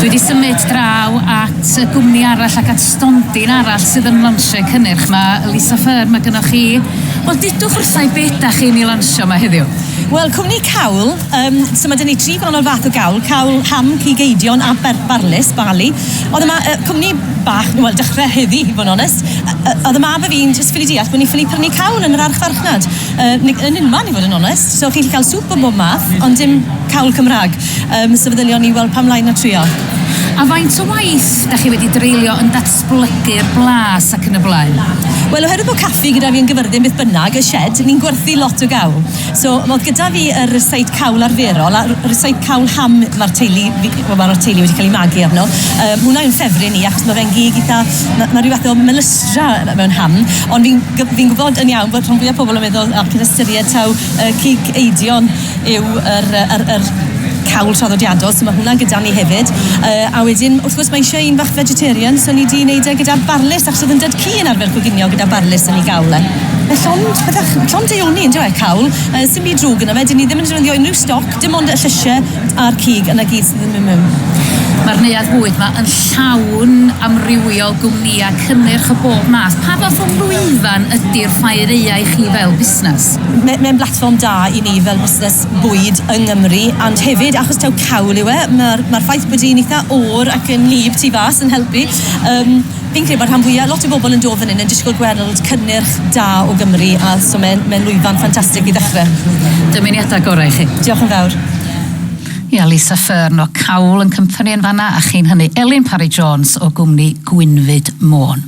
Dwi wedi symud draw at gwmni arall ac at stondin arall sydd yn lansio cynnyrch yma. Lisa Fearn, mae gennych chi... Wel, dydwch wrthai beth da chi'n ei lansio yma heddiw? Wel, cwmni Cawl, so mae dyn ni 3 gwahanol fath o gawl, cawl ham, cigeidion a barlis, bali. Oedd yma cwmni bach, wel, dechrau heddi, i fod yn onest. Oedd yma fe fi'n jyst ffili deall bod ni'n ffili prynu cawl yn yr archfarchnad. Yn unman, i fod yn onest. So, chi'n cael swp o bob math, ond dim cawl Cymraeg. So, fyddylion ni weld pam lain na trio. A faint o waith da chi wedi dreulio yn datblygu'r blas ac yn y blaen? Wel, oherwydd bod caffi gyda fi yn gyfyrddin beth bynnag, y Sied, ni'n gwerthu lot o gawl. So, oedd gyda fi yr rysait cawl arferol, a rysait cawl ham mae'r teulu wedi cael ei magu arno. Hwna yw'n ffefryn ni, achos mae fe'n gig eitha, mae rhyw fath o melystra mewn ham, ond fi'n gwybod yn iawn bod rhan fwy o pobl yn meddwl ac yn ystyried taw cigeidion yw yr cawl traddodiadol, so mae hwnna gyda ni hefyd. A wedyn, wrth gwrs, mae eisiau un bach vegetarian, so ni wedi gwneud gyda barlis, achos oedd yn dyd cu yn arfer coginio gyda barlis yn ei gawl. Llond eoni yn dweud cawl, sy'n byd drwg yna fe, dyn ni ddim yn defnyddio unrhyw stoc, dim ond y llysiau a'r cig yna gyd sydd yn mynd mewn. Mae'r neuadd bwyd yma yn llawn amrywiol gwmnïau cynnyrch o bob math. Pa fath o lwyfan ydy'r ffeireau chi fel busnes? Mae'n blatfform da i ni fel busnes bwyd yng Nghymru, ond hefyd, achos taw cawl yw mae'r ffaith bod hi'n eitha o'r ac yn lib tu fas yn helpu. Fi'n credu bod rhan fwyaf, lot o bobl yn dod fan hyn yn disgwyl gweld cynnyrch da o Gymru, a so mae'n lwyfan ffantastig i ddechrau. Dymuniadau gorau i chi. Diolch yn fawr. Ia, Lisa Fearn o Cawl yn Company yn fanna, a chi'n hynny Elin Parry Jones o gwmni Gwynfyd Môn.